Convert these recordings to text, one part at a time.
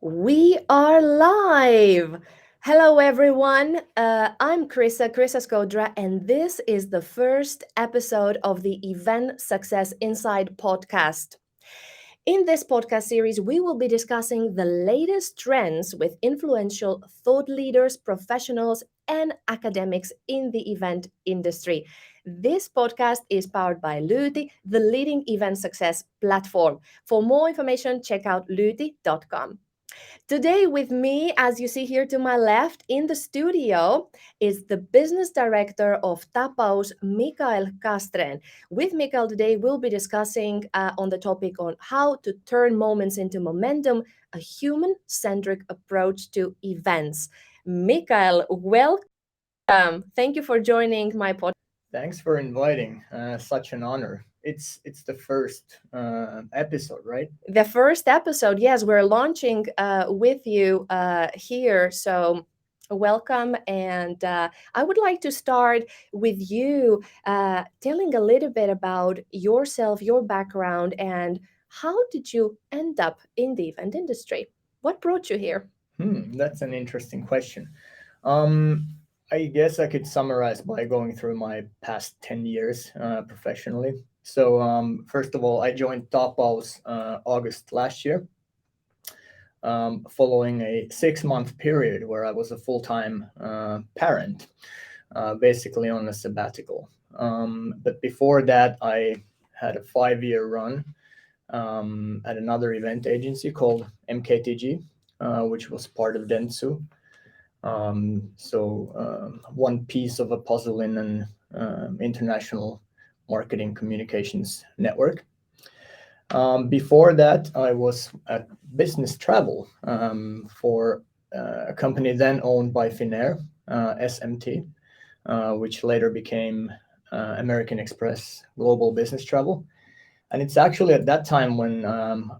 We are live. Hello, everyone. I'm Chryssa Skodra, and this is the first episode of the Event Success Inside podcast. In this podcast series, we will be discussing the latest trends with influential thought leaders, professionals, and academics in the event industry. This podcast is powered by Lyyti, the leading event success platform. For more information, check out lyyti.com. Today, with me, as you see here to my left in the studio, is the Business Director of Tapaus, Mikael Castrén. With Mikael today, we'll be discussing on the topic on how to turn moments into momentum, a human-centric approach to events. Mikael, welcome. Thank you for joining my podcast. Thanks for inviting. Such an honor. It's the first episode, right? The first episode, yes, we're launching with you here. So welcome. And I would like to start with you telling a little bit about yourself, your background, and how did you end up in the event industry? What brought you here? That's an interesting question. Um, I guess I could summarize by going through my past 10 years professionally. So, first of all, I joined Tophouse August last year, following a 6-month period where I was a full-time parent, basically on a sabbatical. But before that, I had a 5-year run at another event agency called MKTG, which was part of Dentsu. One piece of a puzzle in an international marketing communications network. Before that, I was at Business Travel for a company then owned by Finnair, SMT, which later became American Express Global Business Travel. And it's actually at that time when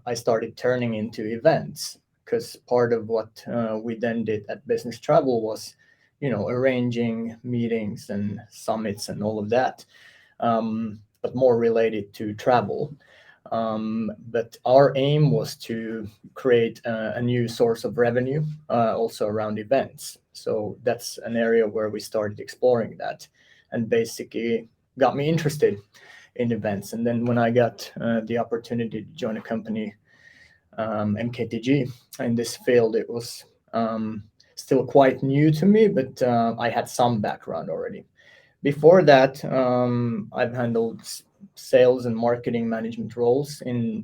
I started turning into events, because part of what we then did at Business Travel was, arranging meetings and summits and all of that, but more related to travel. But our aim was to create a new source of revenue, also around events. So that's an area where we started exploring that, and basically got me interested in events. And then when I got the opportunity to join a company, MKTG, in this field, it was still quite new to me, but I had some background already. Before that, I've handled sales and marketing management roles in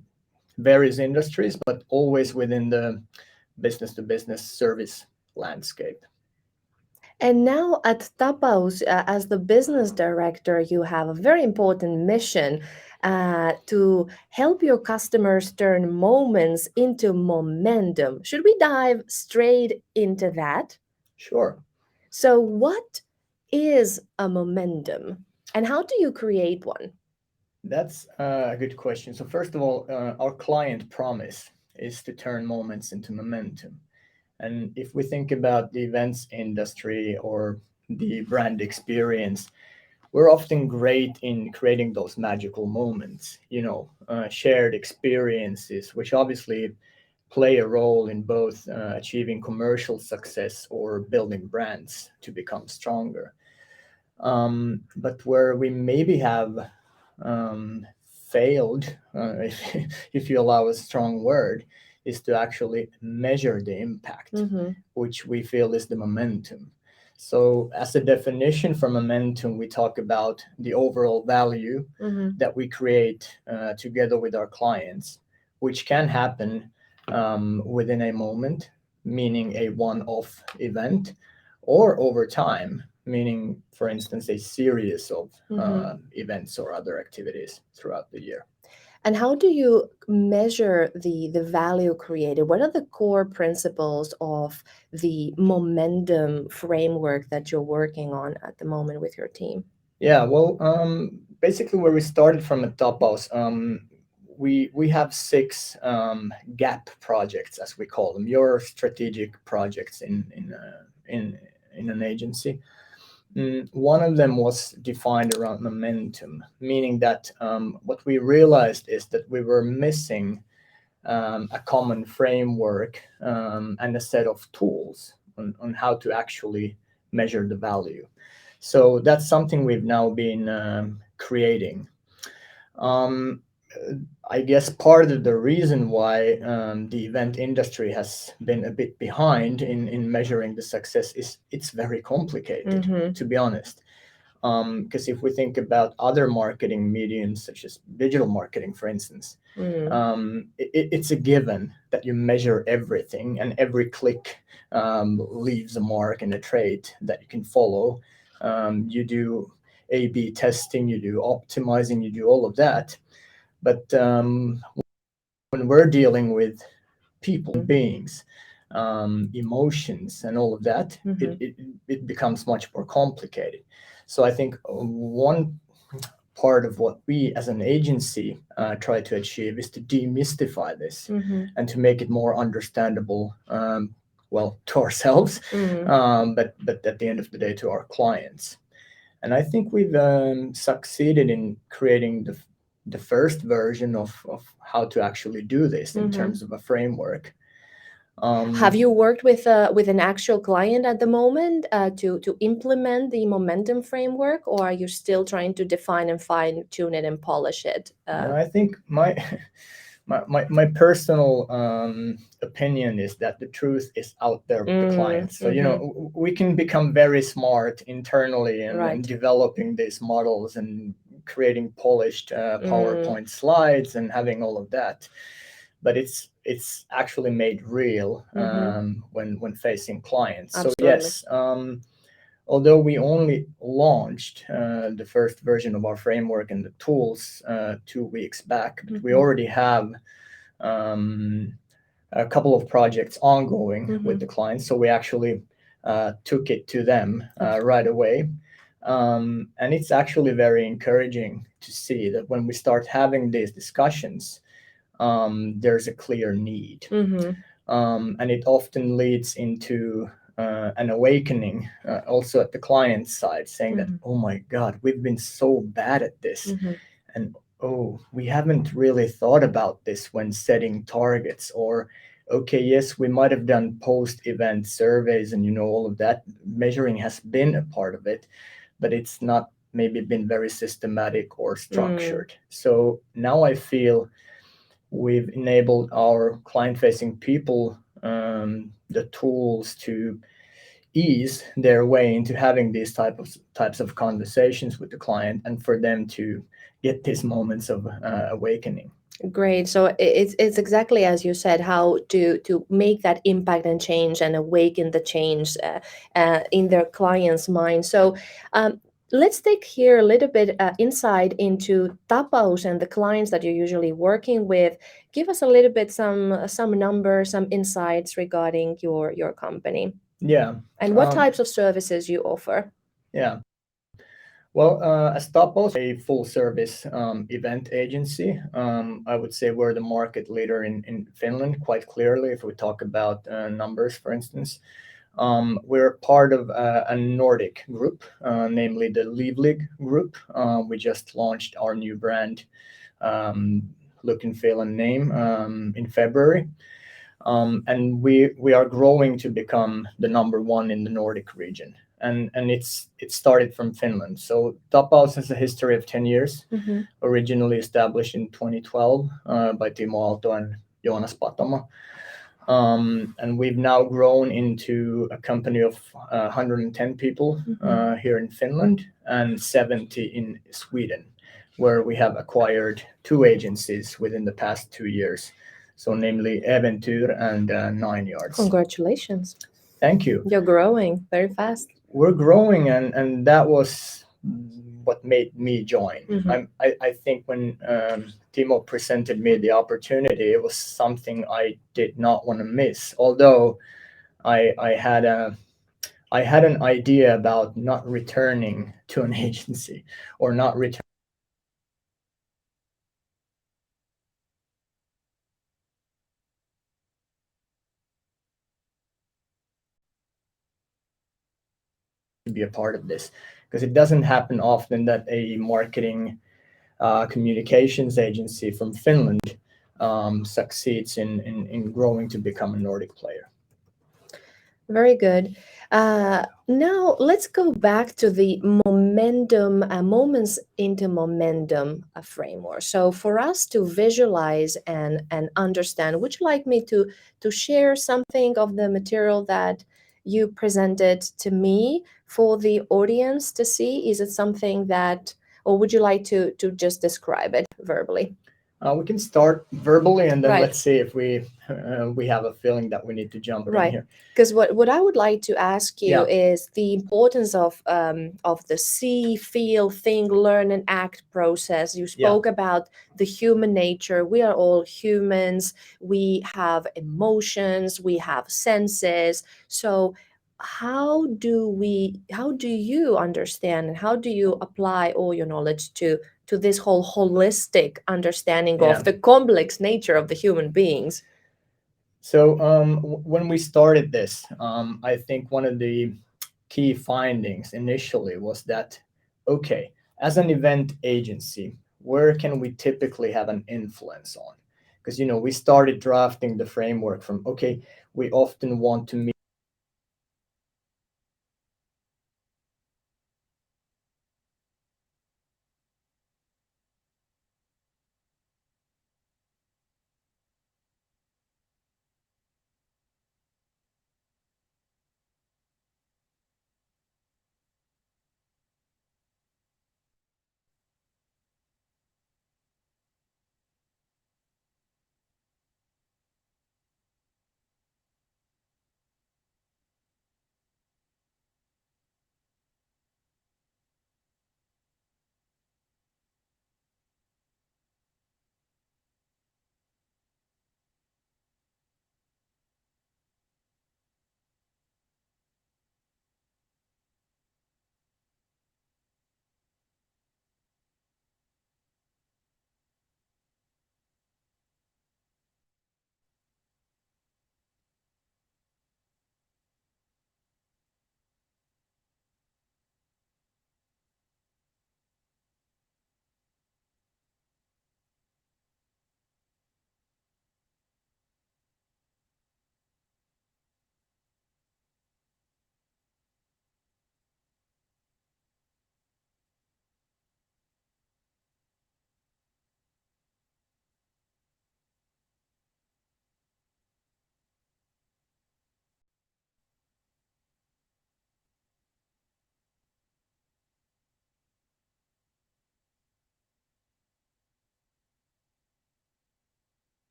various industries, but always within the business to business service landscape. And now at Tapaus, as the business director, you have a very important mission to help your customers turn moments into momentum. Should we dive straight into that? Sure. So, what is a momentum and how do you create one? That's a good question. So first of all, our client promise is to turn moments into momentum. And if we think about the events industry or the brand experience, we're often great in creating those magical moments, shared experiences, which obviously play a role in both achieving commercial success or building brands to become stronger. But where we maybe have failed, if you allow a strong word, is to actually measure the impact, which we feel is the momentum. So, as a definition for momentum, we talk about the overall value that we create together with our clients, which can happen within a moment, meaning a one off event, or over time, meaning, for instance, a series of events or other activities throughout the year. And how do you measure the value created? What are the core principles of the momentum framework that you're working on at the moment with your team? Yeah, well, basically, where we started from at Tophouse, we have 6 gap projects, as we call them, your strategic projects in an agency. One of them was defined around momentum, meaning that what we realized is that we were missing a common framework and a set of tools on how to actually measure the value. So that's something we've now been creating. I guess part of the reason why the event industry has been a bit behind in measuring the success is it's very complicated, to be honest. Because if we think about other marketing mediums, such as digital marketing, for instance, it's a given that you measure everything, and every click leaves a mark and a trait that you can follow. You do A/B testing, you do optimizing, you do all of that. But when we're dealing with people, beings, emotions, and all of that, it becomes much more complicated. So I think one part of what we as an agency try to achieve is to demystify this and to make it more understandable, well, to ourselves, but at the end of the day, to our clients. And I think we've succeeded in creating the first version of how to actually do this in terms of a framework. Have you worked with an actual client at the moment to implement the momentum framework, or are you still trying to define and fine tune it and polish it? No, I think my personal opinion is that the truth is out there with the clients. So we can become very smart internally and developing these models and creating polished PowerPoint slides and having all of that. But it's actually made real when facing clients. Absolutely. So yes, although we only launched the first version of our framework and the tools 2 weeks back, but we already have a couple of projects ongoing with the clients. So we actually took it to them right away. And it's actually very encouraging to see that when we start having these discussions, there's a clear need. And it often leads into an awakening also at the client side, saying that, oh my God, we've been so bad at this. And oh, we haven't really thought about this when setting targets. Or, okay, yes, we might have done post-event surveys and all of that. Measuring has been a part of it, but it's not maybe been very systematic or structured. So now I feel we've enabled our client-facing people the tools to ease their way into having these types of conversations with the client, and for them to get these moments of awakening. Great. So it's exactly as you said, how to make that impact and change and awaken the change in their client's mind. So let's take here a little bit insight into Tapaus and the clients that you're usually working with. Give us a little bit some numbers, some insights regarding your company. Yeah. And what types of services you offer. Yeah. Well, as Tophouse, a full-service event agency, I would say we're the market leader in Finland, quite clearly, if we talk about numbers, for instance. We're part of a Nordic group, namely the Livlig group. We just launched our new brand, look and feel and name, in February. And we are growing to become the number one in the Nordic region. And it started from Finland. So Tophouse has a history of 10 years, originally established in 2012 by Timo Aalto and Joonas Patoma. And we've now grown into a company of 110 people here in Finland and 70 in Sweden, where we have acquired 2 agencies within the past 2 years. So namely Eventyr and 9 Yards. Congratulations. Thank you. You're growing very fast. We're growing, and that was what made me join. I think when Timo presented me the opportunity, it was something I did not want to miss. Although I had an idea about not returning to an agency or not returning to be a part of this, because it doesn't happen often that a marketing communications agency from Finland succeeds in growing to become a Nordic player. Very good. Now let's go back to the momentum, moments into momentum framework. So for us to visualize and understand, would you like me to share something of the material that you presented to me for the audience to see? Is it something that, or would you like to just describe it verbally? We can start verbally, and then Right. let's see if we have a feeling that we need to jump in Right. here. Because what I would like to ask you Yeah. is the importance of the see, feel, think, learn, and act process. You Yeah. spoke about the human nature. We are all humans. We have emotions. We have senses. So how do you understand and how do you apply all your knowledge to this whole holistic understanding Yeah. of the complex nature of the human beings? So when we started this, I think one of the key findings initially was that, okay, as an event agency, where can we typically have an influence on? Because we started drafting the framework from, okay, we often want to meet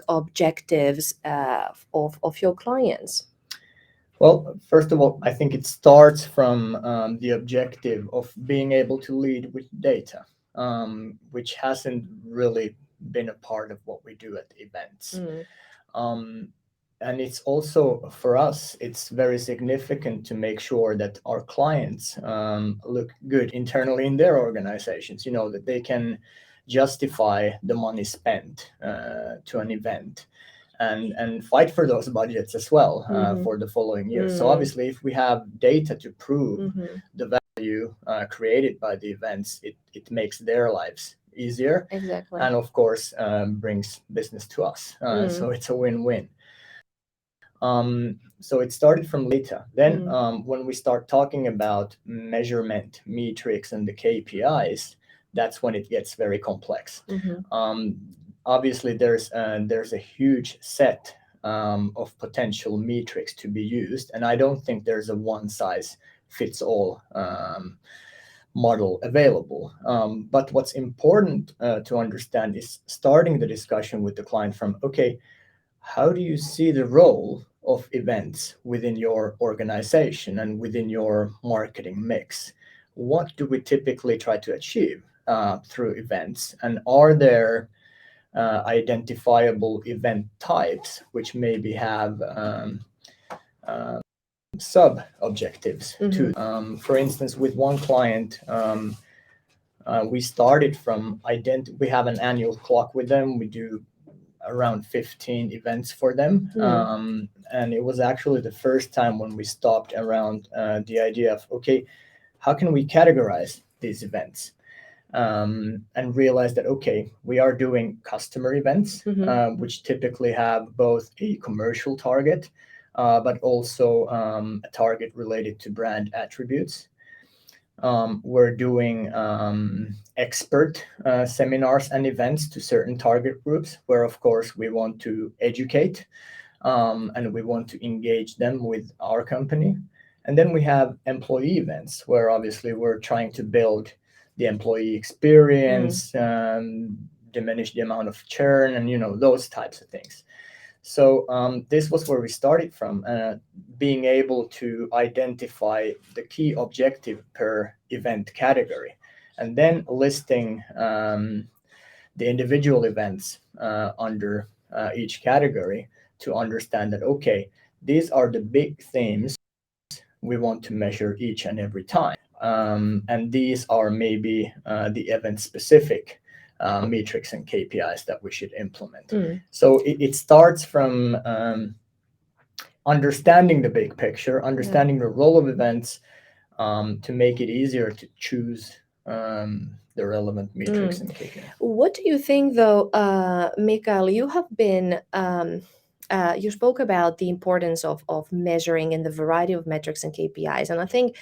objectives of your clients? Well, first of all, I think it starts from the objective of being able to lead with data, which hasn't really been a part of what we do at events. Um, and it's also, for us, it's very significant to make sure that our clients look good internally in their organizations, that they can justify the money spent to an event, and fight for those budgets as well for the following years. So obviously, if we have data to prove the value created by the events, it makes their lives easier. Exactly. And of course, brings business to us. So it's a win-win. So it started from data. Then when we start talking about measurement, metrics, and the KPIs, that's when it gets very complex. Obviously, there's a huge set of potential metrics to be used, and I don't think there's a one-size-fits-all model available. But what's important to understand is starting the discussion with the client from, okay, how do you see the role of events within your organization and within your marketing mix? What do we typically try to achieve through events? And are there identifiable event types which maybe have sub-objectives to for instance, with one client, we started from we have an annual clock with them. We do around 15 events for them. And it was actually the first time when we stopped around the idea of, okay, how can we categorize these events? And realize that, okay, we are doing customer events, which typically have both a commercial target, but also a target related to brand attributes. We're doing expert seminars and events to certain target groups where, of course, we want to educate and we want to engage them with our company. And then we have employee events where obviously we're trying to build the employee experience, diminish the amount of churn, and those types of things. So this was where we started from, being able to identify the key objective per event category, and then listing the individual events under each category to understand that, okay, these are the big themes we want to measure each and every time. And these are maybe the event-specific metrics and KPIs that we should implement. So it starts from understanding the big picture, understanding the role of events, to make it easier to choose the relevant metrics and KPIs. What do you think, though, Mikael? You have been you spoke about the importance of measuring in the variety of metrics and KPIs. And I think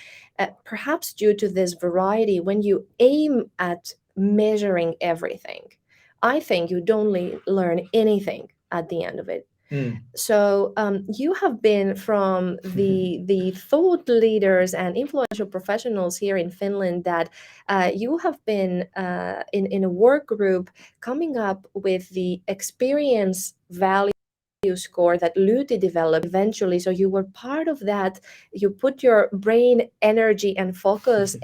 perhaps due to this variety, when you aim at measuring everything, I think you don't learn anything at the end of it. So you have been from the thought leaders and influential professionals here in Finland that you have been in a work group coming up with the experience value score that Lyyti developed eventually. So you were part of that. You put your brain energy and focus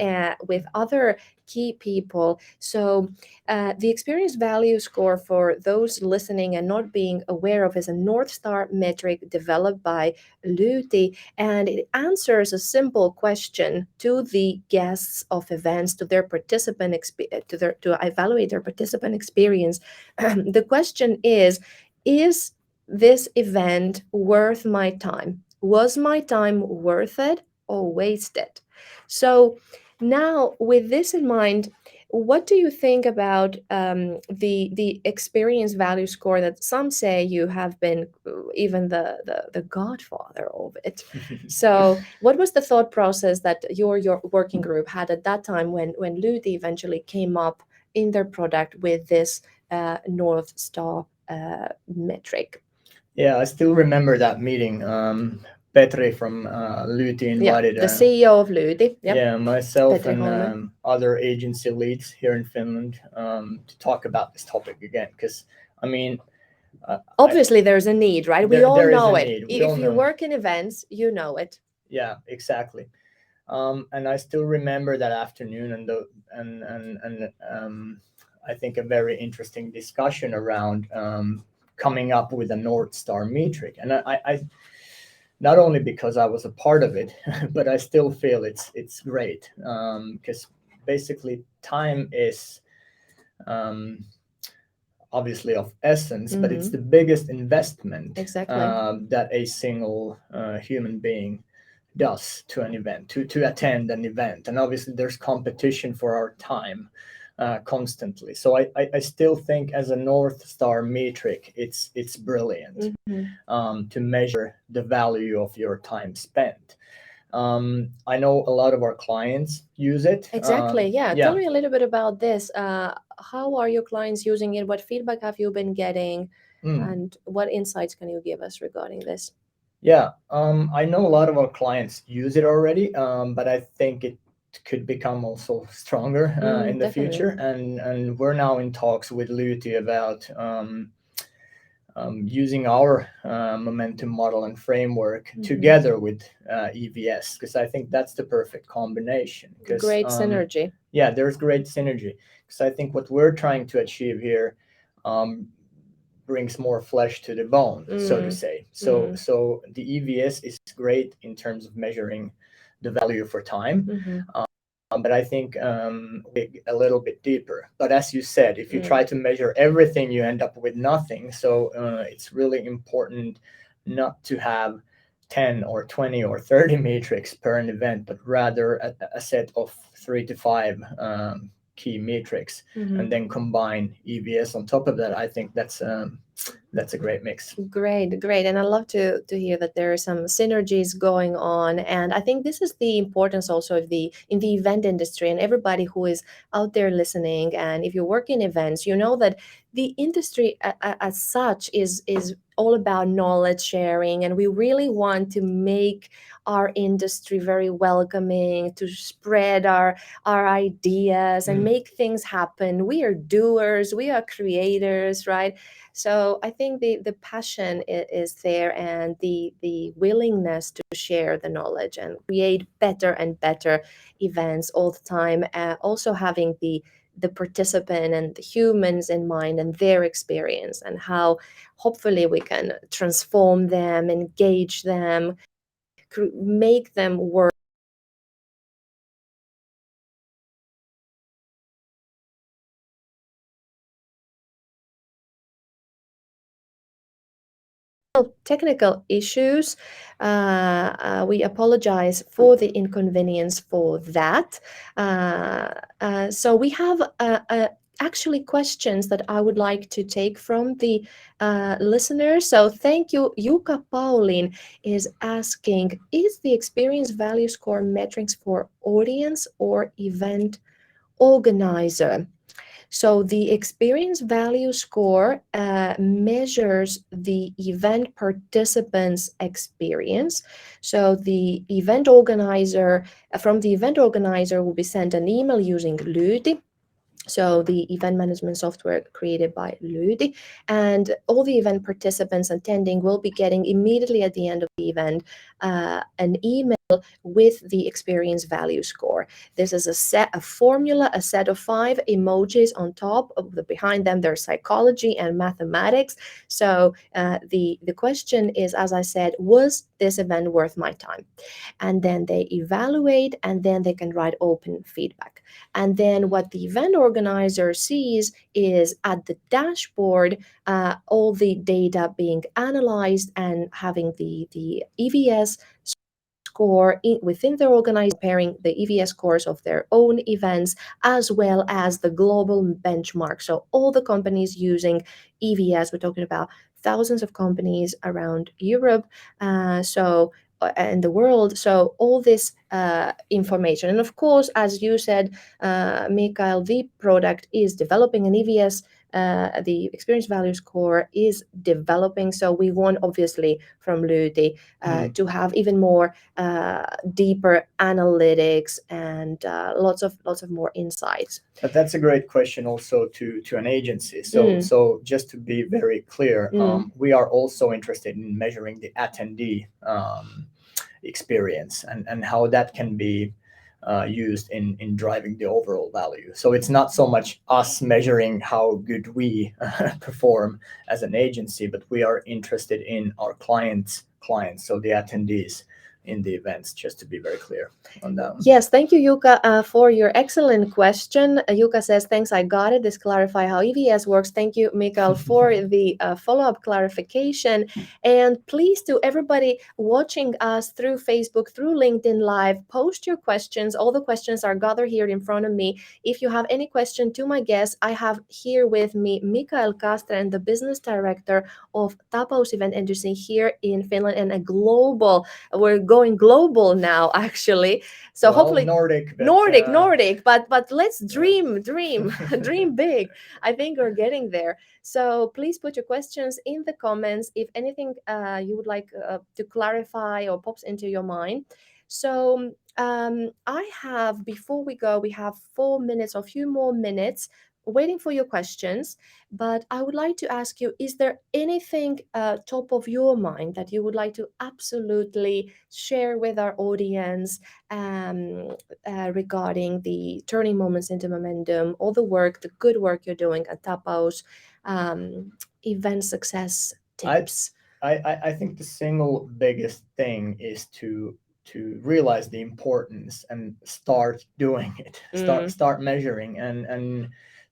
with other key people. So the experience value score, for those listening and not being aware of, is a North Star metric developed by Lyyti, and it answers a simple question to the guests of events, to their participant to evaluate their participant experience. The question is this event worth my time? Was my time worth it or wasted? So now, with this in mind, what do you think about the experience value score that some say you have been even the godfather of it? So what was the thought process that your working group had at that time when Lyyti eventually came up in their product with this North Star metric? Yeah, I still remember that meeting. Petri from Lyyti invited the CEO of Lyyti. Yeah, myself Petri and other agency leads here in Finland to talk about this topic again. Because, I mean, Obviously, there's a need, right? We all there is know a it. need. We If all you know. work in events, you know it. Yeah, exactly. And I still remember that afternoon, I think a very interesting discussion around coming up with a North Star metric. And I not only because I was a part of it, but I still feel it's great, because basically time is um, obviously of essence, but it's the biggest investment Exactly. that a single human being does to an event, to attend an event. And obviously there's competition for our time constantly. So I still think as a North Star metric, it's brilliant to measure the value of your time spent. I know a lot of our clients use it. Exactly. Yeah. Tell Yeah. me a little bit about this. How are your clients using it? What feedback have you been getting? Mm. And what insights can you give us regarding this? Yeah, I know a lot of our clients use it already, but I think it could become also stronger in the Definitely. future. And we're now in talks with Lyyti about using our momentum model and framework together with EVS, because I think that's the perfect combination. Because Great synergy. yeah, there's great synergy. Because I think what we're trying to achieve here um, brings more flesh to the bone, so to say. So the EVS is great in terms of measuring the value for time, but I think a little bit deeper. But as you said, if you try to measure everything, you end up with nothing. So it's really important not to have 10 or 20 or 30 metrics per an event, but rather a set of 3 to 5 key metrics, and then combine EVS on top of that. I think that's a great mix. Great, great. And I love to hear that there are some synergies going on. And I think this is the importance also of the in the event industry and everybody who is out there listening. And if you work in events, you know that the industry as such is all about knowledge sharing, and we really want to make our industry very welcoming, to spread our ideas and make things happen. We are doers, we are creators, right? So I think the passion is there, and the willingness to share the knowledge and create better and better events all the time. Also having the participant and the humans in mind and their experience, and how hopefully we can transform them, engage them, make them work technical issues. We apologize for the inconvenience for that. So we have actually questions that I would like to take from the listeners. So thank you. Yuka Pauline is asking, is the experience value score metrics for audience or event organizer? So the experience value score measures the event participants' experience. So the event organizer, from the event organizer will be sent an email using Lyyti, so the event management software created by Lyyti, and all the event participants attending will be getting immediately at the end of the event an email with the experience value score. This is a formula, a set of 5 emojis on top of behind them. There's psychology and mathematics. So the question is, as I said, was this event worth my time? And then they evaluate, and then they can write open feedback. And then what the event organizer sees is at the dashboard all the data being analyzed and having the EVS score within their organization, comparing the EVS scores of their own events as well as the global benchmark. So all the companies using EVS, we're talking about thousands of companies around Europe. And the world. So all this information, and of course, as you said, Mikael, the product is developing an EVS the experience value score is developing. So we want, obviously, from Lyyti to have even more deeper analytics and lots of more insights. But that's a great question also to an agency. So just to be very clear, we are also interested in measuring the attendee experience and how that can be used in driving the overall value. So it's not so much us measuring how good we perform as an agency, but we are interested in our clients, so the attendees in the events, just to be very clear on that one. Yes, thank you, Yuka, for your excellent question. Yuka says, thanks, I got it. This clarify how EVS works. Thank you, Mikael, for the follow-up clarification. And please, to everybody watching us through Facebook, through LinkedIn Live, post your questions. All the questions are gathered here in front of me. If you have any question to my guest, I have here with me Mikael Castrén, the Business Director of Tapaus event industry here in Finland, and a global, we're going global now, actually. So well, hopefully Nordic, but let's dream dream big. I think we're getting there. So please put your questions in the comments if anything you would like to clarify or pops into your mind. So I have, before we go, we have 4 minutes, or a few more minutes waiting for your questions. But I would like to ask you, is there anything top of your mind that you would like to absolutely share with our audience regarding the turning moments into momentum, all the work, the good work you're doing at Tapaus, event success tips? I think the single biggest thing is to realize the importance and start doing it. Start measuring and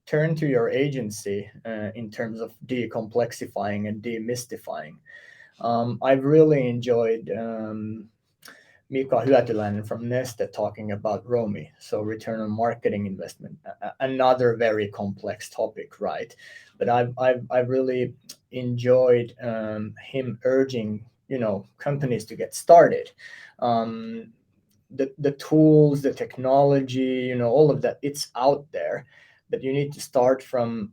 turn to your agency in terms of decomplexifying and demystifying. I've really enjoyed Mika Hyötyläinen from Neste talking about ROMI, so return on marketing investment, another very complex topic, right? But I've really enjoyed him urging companies to get started. The tools, the technology, all of that, it's out there, but you need to start from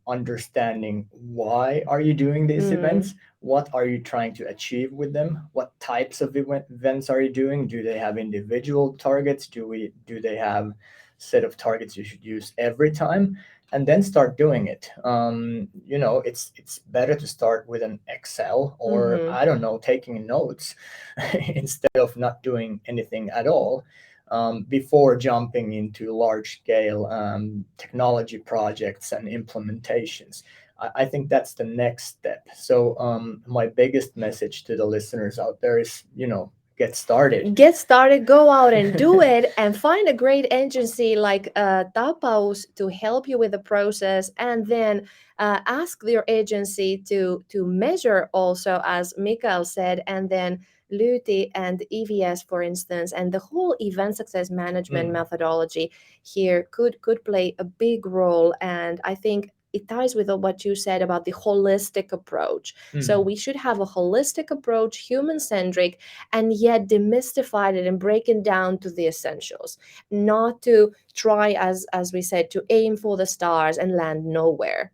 understanding why are you doing these events, what are you trying to achieve with them, what types of events are you doing, do they have individual targets, do they have set of targets you should use every time, and then start doing it. It's better to start with an Excel or I don't know, taking notes instead of not doing anything at all. Before jumping into large scale technology projects and implementations. I think that's the next step. So my biggest message to the listeners out there is, get started. Get started, go out and do it, and find a great agency like Tapaus to help you with the process, and then ask your agency to measure also, as Mikael said, and then Lyyti and EVS, for instance, and the whole event success management methodology here could play a big role. And I think it ties with what you said about the holistic approach. So we should have a holistic approach, human-centric, and yet demystify it and break it down to the essentials. Not to try, as we said, to aim for the stars and land nowhere.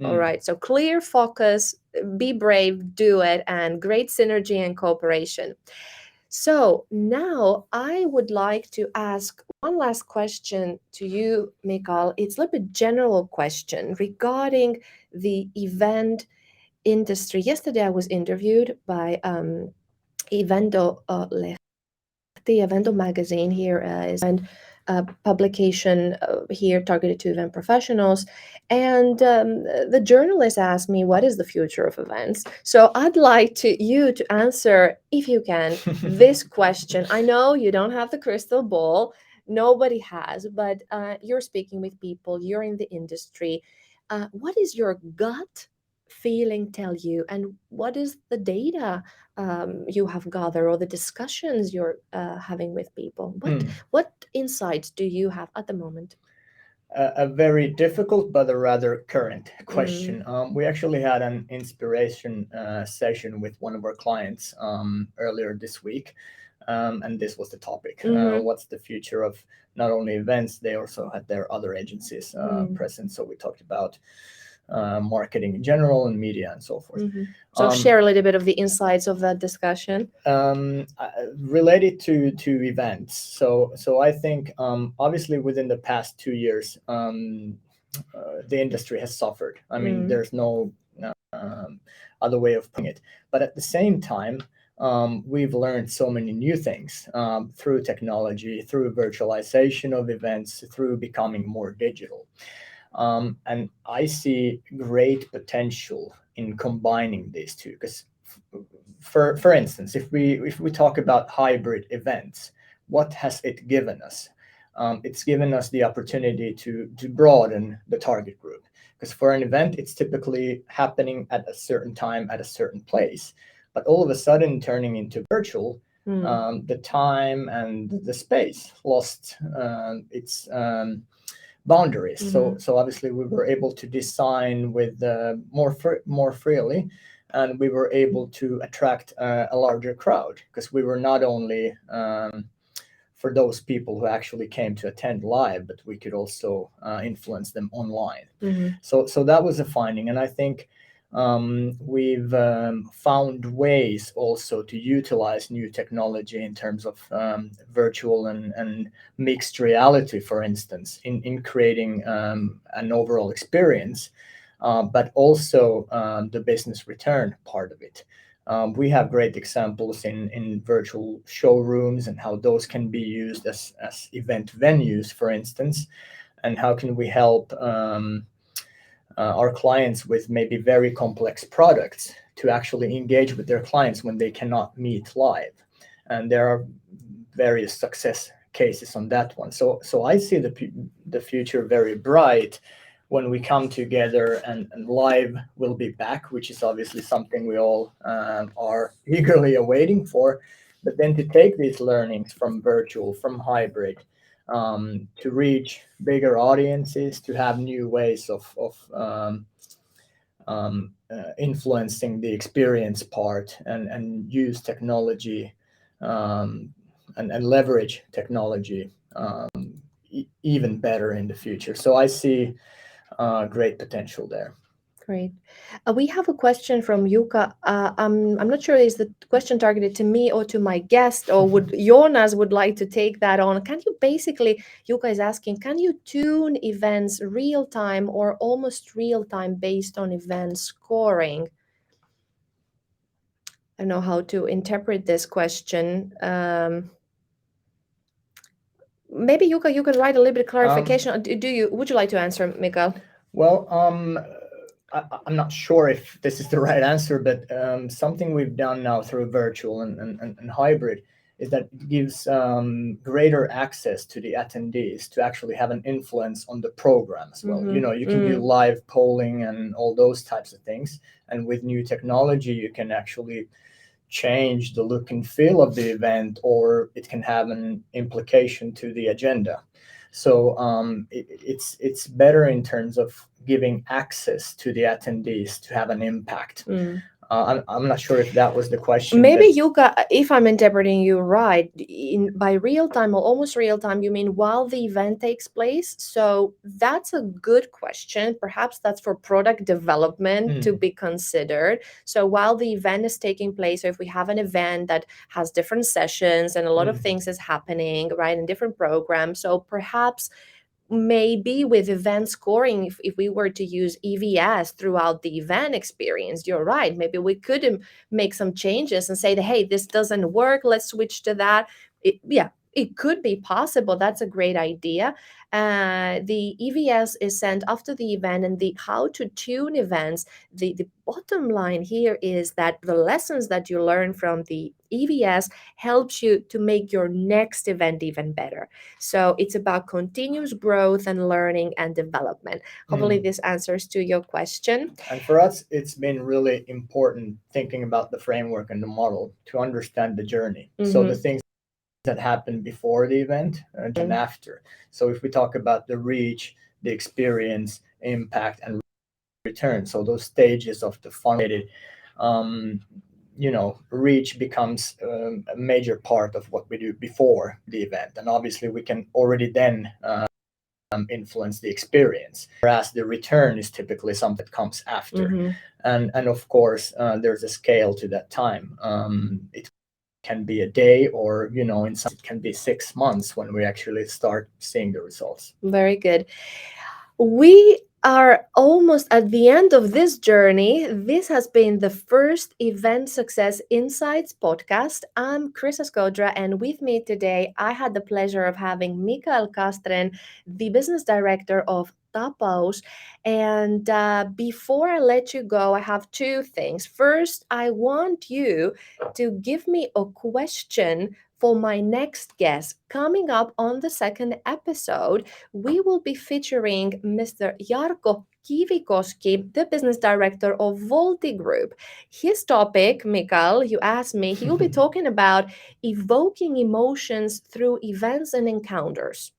All right, so clear focus, be brave, do it, and great synergy and cooperation. So now I would like to ask one last question to you, Mikael. It's a little bit general question regarding the event industry. Yesterday I was interviewed by Evento the Evento magazine here is a publication here targeted to event professionals. And the journalist asked me, what is the future of events? So I'd like you to answer, if you can, this question. I know you don't have the crystal ball. Nobody has, but you're speaking with people, you're in the industry. What is your gut feeling tell you, and what is the data you have gathered, or the discussions you're having with people? What insights do you have at the moment? A very difficult but a rather current question. We actually had an inspiration session with one of our clients earlier this week. and this was the topic. Mm-hmm. What's the future of not only events? They also had their other agencies present. So we talked about marketing in general and media and so forth. Mm-hmm. So share a little bit of the insights of that discussion. Related to events. So I think obviously within the past 2 years, the industry has suffered. I mean, there's no other way of putting it. But at the same time, we've learned so many new things through technology, through virtualization of events, through becoming more digital. And I see great potential in combining these two. Because, for instance, if we talk about hybrid events, what has it given us? It's given us the opportunity to broaden the target group. Because for an event, it's typically happening at a certain time at a certain place. But all of a sudden, turning into virtual, the time and the space lost its boundaries. So obviously, we were able to design with more freely, and we were able to attract a larger crowd because we were not only for those people who actually came to attend live, but we could also influence them online. So that was a finding, and I think we've found ways also to utilize new technology in terms of virtual and mixed reality, for instance, in creating an overall experience, but also the business return part of it. We have great examples in virtual showrooms and how those can be used as event venues, for instance, and how can we help our clients with maybe very complex products to actually engage with their clients when they cannot meet live. And there are various success cases on that one. So I see the future very bright when we come together, and live will be back, which is obviously something we all are eagerly awaiting for. But then to take these learnings from virtual, from hybrid, to reach bigger audiences, to have new ways of influencing the experience part, and use technology and leverage technology even better in the future. So I see great potential there. Great. We have a question from Yuka. I'm not sure is the question targeted to me or to my guest, or would Jonas would like to take that on. Can you basically, Yuka is asking, can you tune events real time or almost real time based on event scoring? I don't know how to interpret this question. Maybe Yuka, you could write a little bit of clarification. Would you like to answer, Mikael? Well, I'm not sure if this is the right answer, but something we've done now through virtual and hybrid is that it gives greater access to the attendees to actually have an influence on the program as well. You can do live polling and all those types of things. And with new technology, you can actually change the look and feel of the event, or it can have an implication to the agenda. So it's better in terms of giving access to the attendees to have an impact. I'm not sure if that was the question. Maybe Yuka, if I'm interpreting you right, by real time or almost real time, you mean while the event takes place? So that's a good question. Perhaps that's for product development to be considered. So while the event is taking place, so if we have an event that has different sessions and a lot of things is happening, right, in different programs, so perhaps maybe with event scoring, if we were to use EVS throughout the event experience, you're right, maybe we could make some changes and say that, hey, this doesn't work, let's switch to that. It could be possible. That's a great idea. The EVS is sent after the event, and the how to tune events, the bottom line here is that the lessons that you learn from the EVS helps you to make your next event even better. So it's about continuous growth and learning and development. Hopefully this answers to your question. And for us, it's been really important thinking about the framework and the model to understand the journey. So the things that happened before the event and after. So if we talk about the reach, the experience, impact, and return, so those stages of the funnel, reach becomes a major part of what we do before the event, and obviously we can already then influence the experience, whereas the return is typically something that comes after. And of course there's a scale to that time. It can be a day, or in some it can be 6 months when we actually start seeing the results. Very good. We are almost at the end of this journey. This has been the first Event Success Insights podcast. I'm Chryssa Skodra, and with me today, I had the pleasure of having Mikael Castrén, the Business Director of Tapaus. And before I let you go, I have two things. First, I want you to give me a question for my next guest. Coming up on the second episode, we will be featuring Mr. Jarkko Kivikoski, the business director of Volti Group. His topic, Mikael, you asked me, he will be talking about evoking emotions through events and encounters.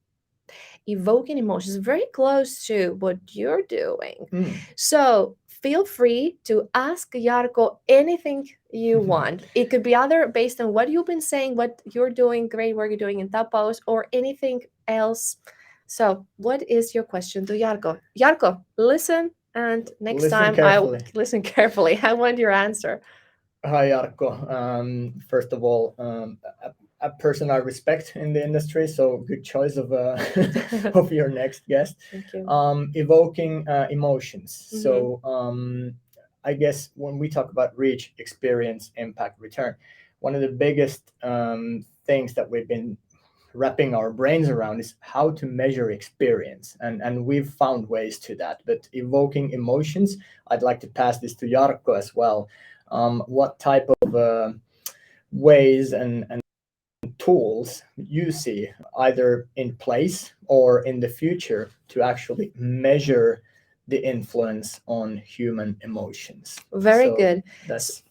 Evoking emotions, very close to what you're doing. So feel free to ask Jarkko anything you want. It could be either based on what you've been saying, what you're doing, great work you're doing in Tapaus, or anything else. So what is your question to Jarkko? Jarkko, listen, and next time carefully. I listen carefully. I want your answer. Hi, Jarkko. First of all, a person I respect in the industry, so good choice of of your next guest. Thank you. Evoking emotions. So I guess when we talk about reach, experience, impact, return, one of the biggest things that we've been wrapping our brains around is how to measure experience, and we've found ways to that. But evoking emotions, I'd like to pass this to Jarkko as well. What type of ways and tools you see either in place or in the future to actually measure the influence on human emotions? Very So good. That's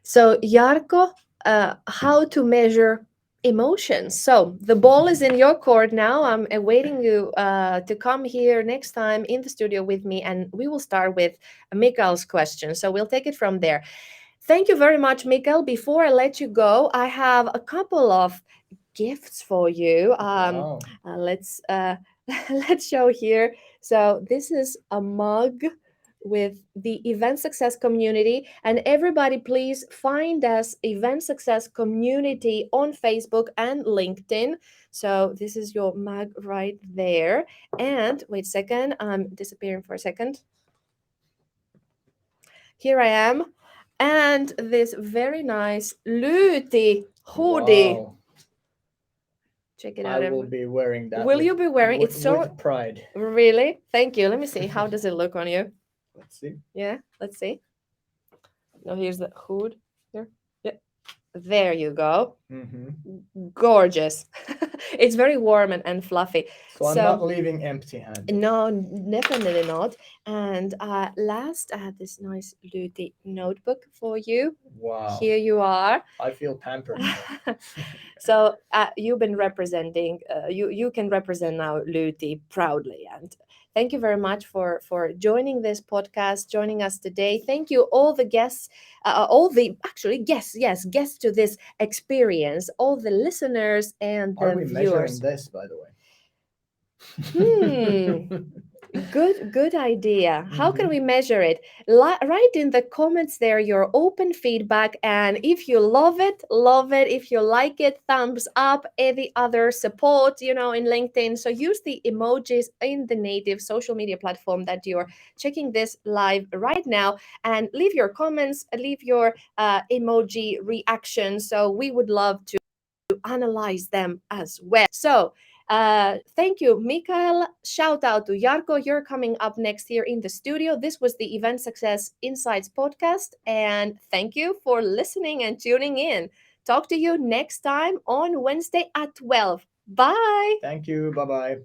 So Jarkko, how to measure emotions. So the ball is in your court now. I'm awaiting you to come here next time in the studio with me, and we will start with Mikael's question. So we'll take it from there. Thank you very much, Mikael. Before I let you go, I have a couple of gifts for you. wow. Let's let's show here. So this is a mug with the Event Success Community, and everybody please find us Event Success Community on Facebook and LinkedIn. So this is your mug right there. And wait a second, I'm disappearing for a second. Here I am. And this very nice Lyyti hoodie. Wow. Check it I out. will be wearing that. Will you be wearing it? So with pride. really? Thank you. Let me see. How does it look on you? Let's see. Yeah, let's see. Now here's the hood. Here. Yeah. There you go. Gorgeous. It's very warm and fluffy. So I'm not leaving empty-handed. No, definitely not. And last, I have this nice Lyyti notebook for you. Wow. Here you are. I feel pampered now. So you've been representing. You can represent now Lyyti proudly, and thank you very much for joining this podcast, joining us today. Thank you all the guests, all the actually guests, yes, guests to this experience, all the listeners and the Are we viewers. measuring this, by the way? Good idea. How can we measure it? Write in the comments there your open feedback, and if you love it, love it. If you like it, thumbs up. Any other support, in LinkedIn. So use the emojis in the native social media platform that you're checking this live right now, and leave your comments, leave your emoji reactions. So we would love to analyze them as well. So thank you, Mikael. Shout out to Jarkko. You're coming up next here in the studio. This was the Event Success Insights podcast. And thank you for listening and tuning in. Talk to you next time on Wednesday at 12. Bye. Thank you. Bye-bye.